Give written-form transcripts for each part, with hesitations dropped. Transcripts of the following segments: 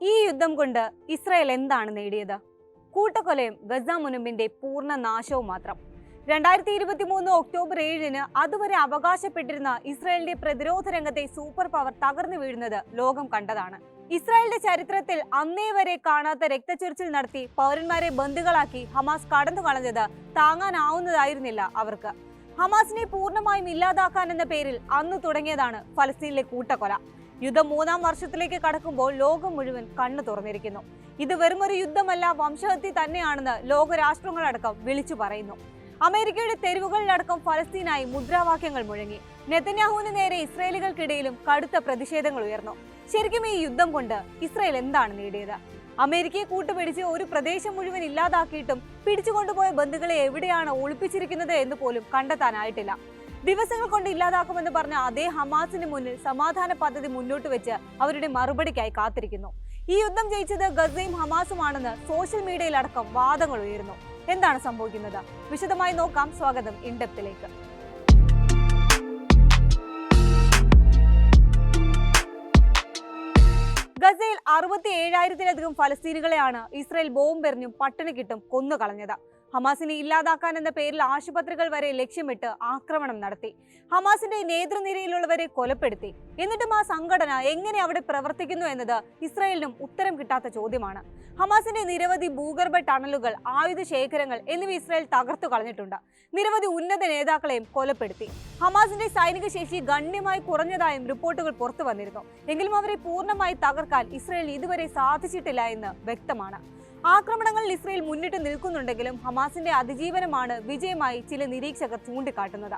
ഈ യുദ്ധം കൊണ്ട് ഇസ്രായേൽ എന്താണ് നേടിയത്? കൂട്ടക്കൊലയും ഗസ മുനമ്പിന്റെ പൂർണ്ണ നാശവും മാത്രം. 2023 ഒക്ടോബർ 7-ന് അതുവരെ അവകാശപ്പെട്ടിരുന്ന ഇസ്രായേലിന്റെ പ്രതിരോധ രംഗത്തെ സൂപ്പർ പവർ തകർന്നു വീഴുന്നത് ലോകം കണ്ടതാണ്. ഇസ്രായേലിന്റെ ചരിത്രത്തിൽ അന്നേ വരെ കാണാത്ത രക്തച്ചൊരിച്ചിൽ നടത്തി പൗരന്മാരെ ബന്ദികളാക്കി ഹമാസ് കടന്നു കളഞ്ഞത് താങ്ങാനാവുന്നതായിരുന്നില്ല അവർക്ക്. ഹമാസിനെ പൂർണ്ണമായും ഇല്ലാതാക്കാൻ എന്ന പേരിൽ അന്ന് തുടങ്ങിയതാണ് ഫലസ്തീനിലെ കൂട്ടക്കൊല. യുദ്ധം 3-ാം വർഷത്തിലേക്ക് കടക്കുമ്പോൾ ലോകം മുഴുവൻ കണ്ണു തുറന്നിരിക്കുന്നു. ഇത് വെറുമൊരു യുദ്ധമല്ല, വംശഹത്യ തന്നെയാണെന്ന് ലോകരാഷ്ട്രങ്ങളടക്കം വിളിച്ചു പറയുന്നു. അമേരിക്കയുടെ തെരുവുകളിലടക്കം ഫലസ്തീനായി മുദ്രാവാക്യങ്ങൾ മുഴങ്ങി. നെതന്യാഹുവിന് നേരെ ഇസ്രായേലികൾക്കിടയിലും കടുത്ത പ്രതിഷേധങ്ങൾ ഉയർന്നു. ശരിക്കും ഈ യുദ്ധം കൊണ്ട് ഇസ്രായേൽ എന്താണ് നേടിയത്? അമേരിക്കയെ കൂട്ടുപിടിച്ച് ഒരു പ്രദേശം മുഴുവൻ ഇല്ലാതാക്കിയിട്ടും പിടിച്ചുകൊണ്ടുപോയ ബന്ധുക്കളെ എവിടെയാണ് ഒളിപ്പിച്ചിരിക്കുന്നത് എന്ന് പോലും കണ്ടെത്താനായിട്ടില്ല. ദിവസങ്ങൾ കൊണ്ട് ഇല്ലാതാക്കുമെന്ന് പറഞ്ഞ അതേ ഹമാസിന് മുന്നിൽ സമാധാന പദ്ധതി മുന്നോട്ട് വെച്ച് അവരുടെ മറുപടിക്കായി കാത്തിരിക്കുന്നു. ഈ യുദ്ധം ജയിച്ചത് ഗസയും ഹമാസുമാണെന്ന് സോഷ്യൽ മീഡിയയിലടക്കം വാദങ്ങൾ ഉയരുന്നു. എന്താണ് സംഭവിക്കുന്നത്? വിശദമായി നോക്കാം. സ്വാഗതം ഇൻഡെപ്തിലേക്ക്. ഗസയിൽ 67,000-ലധികം ഫലസ്തീനികളെയാണ് ഇസ്രായേൽ ബോംബെറിഞ്ഞും പട്ടിണിക്കിട്ടും കൊന്നുകളഞ്ഞത്. ഹമാസിനെ ഇല്ലാതാക്കാൻ എന്ന പേരിൽ ആശുപത്രികൾ വരെ ലക്ഷ്യമിട്ട് ആക്രമണം നടത്തി. ഹമാസിന്റെ നേതൃനിരയിലുള്ളവരെ കൊലപ്പെടുത്തി. എന്നിട്ടും ആ സംഘടന എങ്ങനെ അവിടെ പ്രവർത്തിക്കുന്നു എന്നത് ഇസ്രായേലിനും ഉത്തരം കിട്ടാത്ത ചോദ്യമാണ്. ഹമാസിന്റെ നിരവധി ഭൂഗർഭ ടണലുകൾ, ആയുധ ശേഖരങ്ങൾ എന്നിവ ഇസ്രായേൽ തകർത്തു കളഞ്ഞിട്ടുണ്ട്. നിരവധി ഉന്നത നേതാക്കളെയും കൊലപ്പെടുത്തി. ഹമാസിന്റെ സൈനിക ശേഷി ഗണ്യമായി കുറഞ്ഞതായും റിപ്പോർട്ടുകൾ പുറത്തു വന്നിരുന്നു. എങ്കിലും അവരെ പൂർണ്ണമായി തകർക്കാൻ ഇസ്രായേൽ ഇതുവരെ സാധിച്ചിട്ടില്ല എന്ന് വ്യക്തമാണ്. ആക്രമണങ്ങളിൽ ഇസ്രായേൽ മുന്നിട്ട് നിൽക്കുന്നുണ്ടെങ്കിലും ഹമാസിന്റെ അതിജീവനമാണ് വിജയമായി ചില നിരീക്ഷകർ ചൂണ്ടിക്കാട്ടുന്നത്.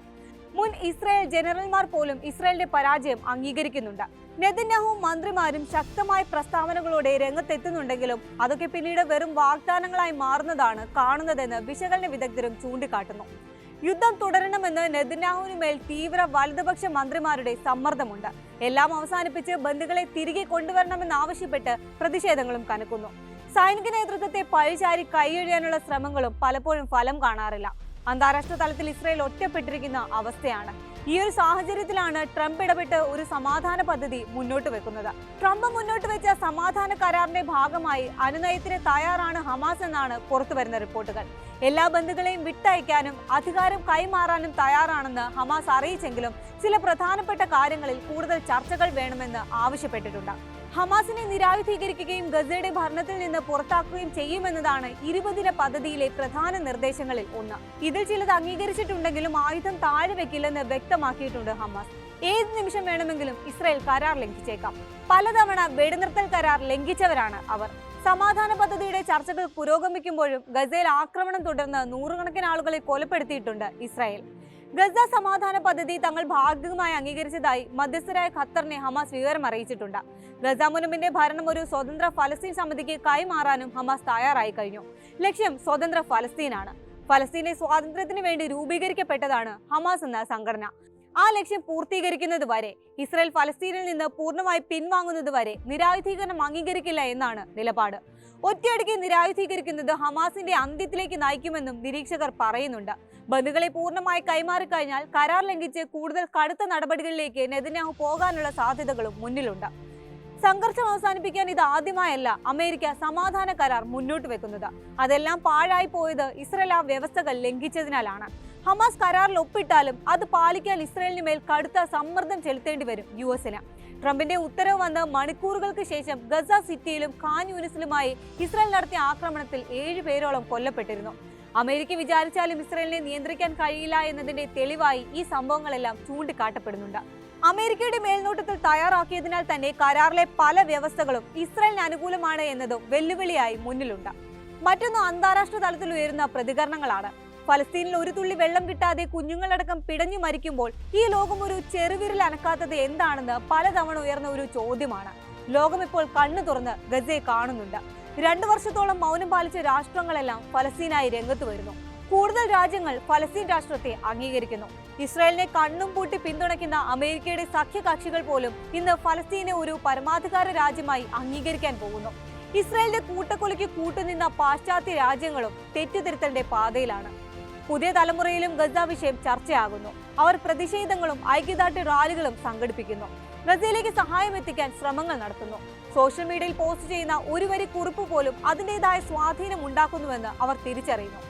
മുൻ ഇസ്രായേൽ ജനറൽമാർ പോലും ഇസ്രായേലിന്റെ പരാജയം അംഗീകരിക്കുന്നുണ്ട്. നെതന്യാഹുവും മന്ത്രിമാരും ശക്തമായ പ്രസ്താവനകളോടെ രംഗത്തെത്തുന്നുണ്ടെങ്കിലും അതൊക്കെ പിന്നീട് വെറും വാഗ്ദാനങ്ങളായി മാറുന്നതാണ് കാണുന്നതെന്ന് വിശകലന വിദഗ്ധരും ചൂണ്ടിക്കാട്ടുന്നു. യുദ്ധം തുടരണമെന്ന് നെതന്യാഹുവിന് മേൽ തീവ്ര വലതുപക്ഷ മന്ത്രിമാരുടെ സമ്മർദ്ദമുണ്ട്. എല്ലാം അവസാനിപ്പിച്ച് ബന്ധുക്കളെ തിരികെ കൊണ്ടുവരണമെന്നാവശ്യപ്പെട്ട് പ്രതിഷേധങ്ങളും കനക്കുന്നു. സൈനിക നേതൃത്വത്തെ പഴിചാരി കൈയൊഴിയാനുള്ള ശ്രമങ്ങളും പലപ്പോഴും ഫലം കാണാറില്ല. അന്താരാഷ്ട്ര തലത്തിൽ ഇസ്രായേൽ ഒറ്റപ്പെട്ടിരിക്കുന്ന അവസ്ഥയാണ്. ഈ ഒരു സാഹചര്യത്തിലാണ് ട്രംപ് ഇടപെട്ട് ഒരു സമാധാന പദ്ധതി മുന്നോട്ട് വെക്കുന്നത്. ട്രംപ് മുന്നോട്ട് വെച്ച സമാധാന കരാറിന്റെ ഭാഗമായി അനുനയത്തിന് തയ്യാറാണ് ഹമാസ് എന്നാണ് പുറത്തുവരുന്ന റിപ്പോർട്ടുകൾ. എല്ലാ ബന്ധുക്കളെയും വിട്ടയക്കാനും അധികാരം കൈമാറാനും തയ്യാറാണെന്ന് ഹമാസ് അറിയിച്ചെങ്കിലും ചില പ്രധാനപ്പെട്ട കാര്യങ്ങളിൽ കൂടുതൽ ചർച്ചകൾ വേണമെന്ന് ആവശ്യപ്പെട്ടിട്ടുണ്ട്. ഹമാസിനെ നിരായുധീകരിക്കുകയും ഗസയുടെ ഭരണത്തിൽ നിന്ന് പുറത്താക്കുകയും ചെയ്യുമെന്നതാണ് 20 പദ്ധതിയിലെ പ്രധാന നിർദ്ദേശങ്ങളിൽ ഒന്ന്. ഇതിൽ ചിലത് അംഗീകരിച്ചിട്ടുണ്ടെങ്കിലും ആയുധം താഴെ വെക്കില്ലെന്ന് വ്യക്തമാക്കിയിട്ടുണ്ട് ഹമാസ്. ഏത് നിമിഷം വേണമെങ്കിലും ഇസ്രായേൽ കരാർ ലംഘിച്ചേക്കാം. പലതവണ വെടിനിർത്തൽ കരാർ ലംഘിച്ചവരാണ് അവർ. സമാധാന പദ്ധതിയുടെ ചർച്ചകൾ പുരോഗമിക്കുമ്പോഴും ഗസയിൽ ആക്രമണം തുടർന്ന് നൂറുകണക്കിന് ആളുകളെ കൊലപ്പെടുത്തിയിട്ടുണ്ട് ഇസ്രായേൽ. ഗസ സമാധാന പദ്ധതി തങ്ങൾ ഭാഗികമായി അംഗീകരിച്ചതായി മധ്യസ്ഥരായ ഖത്തറിനെ ഹമാസ് വിവരം അറിയിച്ചിട്ടുണ്ട്. ഗസ മുനമ്പിന്റെ ഭരണം ഒരു സ്വതന്ത്ര ഫലസ്തീൻ സമിതിക്ക് കൈമാറാനും ഹമാസ് തയ്യാറായി കഴിഞ്ഞു. ലക്ഷ്യം സ്വതന്ത്ര ഫലസ്തീനാണ്. ഫലസ്തീന്റെ സ്വാതന്ത്ര്യത്തിന് വേണ്ടി രൂപീകരിക്കപ്പെട്ടതാണ് ഹമാസ് എന്ന സംഘടന. ആ ലക്ഷ്യം പൂർത്തീകരിക്കുന്നത് വരെ, ഇസ്രായേൽ ഫലസ്തീനിൽ നിന്ന് പൂർണ്ണമായി പിൻവാങ്ങുന്നത് വരെ നിരായുധീകരണം അംഗീകരിക്കില്ല എന്നാണ് നിലപാട്. ഒറ്റയടിക്ക് നിരായുധീകരിക്കുന്നത് ഹമാസിന്റെ അന്ത്യത്തിലേക്ക് നയിക്കുമെന്നും നിരീക്ഷകർ പറയുന്നുണ്ട്. ബന്ധുക്കളെ പൂർണ്ണമായി കൈമാറിക്കഴിഞ്ഞാൽ കരാർ ലംഘിച്ച് കൂടുതൽ കടുത്ത നടപടികളിലേക്ക് നെതന്യാഹു പോകാനുള്ള സാധ്യതകളും മുന്നിലുണ്ട്. സംഘർഷം അവസാനിപ്പിക്കാൻ ഇത് ആദ്യമായല്ല അമേരിക്ക സമാധാന കരാർ മുന്നോട്ട് വെക്കുന്നത്. അതെല്ലാം പാഴായി പോയത് ഇസ്രായേൽ ആ വ്യവസ്ഥകൾ ലംഘിച്ചതിനാലാണ്. ഹമാസ് കരാറിൽ ഒപ്പിട്ടാലും അത് പാലിക്കാൻ ഇസ്രായേലിന് മേൽ കടുത്ത സമ്മർദ്ദം ചെലുത്തേണ്ടി വരും യുഎസിന്. ട്രംപിന്റെ ഉത്തരവ് വന്ന് മണിക്കൂറുകൾക്ക് ശേഷം ഗസ സിറ്റിയിലും ഖാൻ യൂനിസിലുമായി ഇസ്രായേൽ നടത്തിയ ആക്രമണത്തിൽ 7 പേരോളം കൊല്ലപ്പെട്ടിരുന്നു. അമേരിക്ക വിചാരിച്ചാലും ഇസ്രായേലിനെ നിയന്ത്രിക്കാൻ കഴിയില്ല എന്നതിന്റെ തെളിവായി ഈ സംഭവങ്ങളെല്ലാം ചൂണ്ടിക്കാട്ടപ്പെടുന്നുണ്ട്. അമേരിക്കയുടെ മേൽനോട്ടത്തിൽ തയ്യാറാക്കിയതിനാൽ തന്നെ കരാറിലെ പല വ്യവസ്ഥകളും ഇസ്രായേലിന് അനുകൂലമാണ് എന്നതും വെല്ലുവിളിയായി മുന്നിലുണ്ട്. മറ്റൊന്ന് അന്താരാഷ്ട്ര തലത്തിൽ ഉയരുന്ന പ്രതികരണങ്ങളാണ്. ഫലസ്തീനിൽ ഒരു തുള്ളി വെള്ളം കിട്ടാതെ കുഞ്ഞുങ്ങളടക്കം പിടഞ്ഞു മരിക്കുമ്പോൾ ഈ ലോകം ഒരു ചെറുവിരൽ അനക്കാത്തത് എന്താണെന്ന് പലതവണ ഉയർന്ന ഒരു ചോദ്യമാണ്. ലോകം ഇപ്പോൾ കണ്ണു തുറന്ന് ഗസയെ കാണുന്നുണ്ട്. 2 വർഷത്തോളം മൗനം പാലിച്ച രാഷ്ട്രങ്ങളെല്ലാം ഫലസ്തീനായി രംഗത്ത് വരുന്നു. കൂടുതൽ രാജ്യങ്ങൾ ഫലസ്തീൻ രാഷ്ട്രത്തെ അംഗീകരിക്കുന്നു. ഇസ്രായേലിനെ കണ്ണും പൂട്ടി പിന്തുണയ്ക്കുന്ന അമേരിക്കയുടെ സഖ്യകക്ഷികൾ പോലും ഇന്ന് ഫലസ്തീനെ ഒരു പരമാധികാര രാജ്യമായി അംഗീകരിക്കാൻ പോകുന്നു. ഇസ്രായേലിന്റെ കൂട്ടക്കൊലയ്ക്ക് കൂട്ടുനിന്ന പാശ്ചാത്യ രാജ്യങ്ങളും തെറ്റുതിരുത്തലിന്റെ പാതയിലാണ്. പുതിയ തലമുറയിലും ഗസ വിഷയം ചർച്ചയാകുന്നു. അവർ പ്രതിഷേധങ്ങളും ഐക്യദാർഢ്യ റാലികളും സംഘടിപ്പിക്കുന്നു. ഗസയിലേക്ക് സഹായം എത്തിക്കാൻ ശ്രമങ്ങൾ നടത്തുന്നു. സോഷ്യൽ മീഡിയയിൽ പോസ്റ്റ് ചെയ്യുന്ന ഒരു വരി കുറിപ്പ് പോലും അതിൻ്റെതായ സ്വാധീനം ഉണ്ടാക്കുന്നുവെന്ന് അവർ തിരിച്ചറിയുന്നു.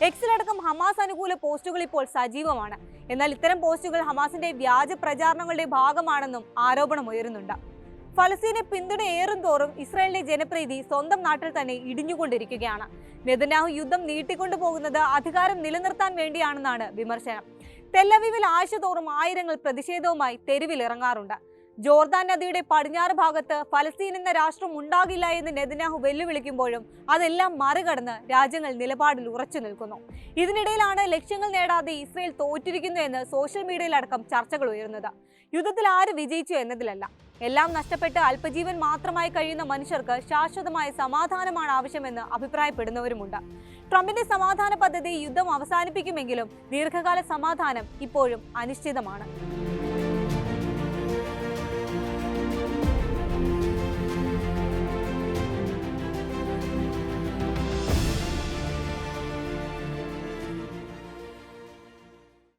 എക്സിലടക്കം ഹമാസ് അനുകൂല പോസ്റ്റുകൾ ഇപ്പോൾ സജീവമാണ്. എന്നാൽ ഇത്തരം പോസ്റ്റുകൾ ഹമാസിന്റെ വ്യാജ പ്രചാരണങ്ങളുടെ ഭാഗമാണെന്നും ആരോപണം ഉയരുന്നുണ്ട്. ഫലസ്തീനെ പിന്തുണയേറും തോറും ഇസ്രായേലിന്റെ ജനപ്രീതി സ്വന്തം നാട്ടിൽ തന്നെ ഇടിഞ്ഞുകൊണ്ടിരിക്കുകയാണ്. നെതന്യാഹു യുദ്ധം നീട്ടിക്കൊണ്ടുപോകുന്നത് അധികാരം നിലനിർത്താൻ വേണ്ടിയാണെന്നാണ് വിമർശനം. തെല്ലവീവിൽ ആഴ്ചതോറും ആയിരങ്ങൾ പ്രതിഷേധവുമായി തെരുവിലിറങ്ങാറുണ്ട്. ജോർദാൻ നദിയുടെ പടിഞ്ഞാറ് ഭാഗത്ത് ഫലസ്തീൻ എന്ന രാഷ്ട്രം ഉണ്ടാകില്ല എന്ന് നെതന്യാഹു വെല്ലുവിളിക്കുമ്പോഴും അതെല്ലാം മറികടന്ന് രാജ്യങ്ങൾ നിലപാടിൽ ഉറച്ചു നിൽക്കുന്നു. ഇതിനിടയിലാണ് ലക്ഷ്യങ്ങൾ നേടാതെ ഇസ്രായേൽ തോറ്റിരിക്കുന്നു എന്ന് സോഷ്യൽ മീഡിയയിലടക്കം ചർച്ചകൾ ഉയരുന്നത്. യുദ്ധത്തിൽ ആര് വിജയിച്ചു എന്നതിലല്ല, എല്ലാം നഷ്ടപ്പെട്ട് അല്പജീവൻ മാത്രമായി കഴിയുന്ന മനുഷ്യർക്ക് ശാശ്വതമായ സമാധാനമാണ് ആവശ്യമെന്ന് അഭിപ്രായപ്പെടുന്നവരുമുണ്ട്. ട്രംപിന്റെ സമാധാന പദ്ധതി യുദ്ധം അവസാനിപ്പിക്കുമെങ്കിലും ദീർഘകാല സമാധാനം ഇപ്പോഴും അനിശ്ചിതമാണ്.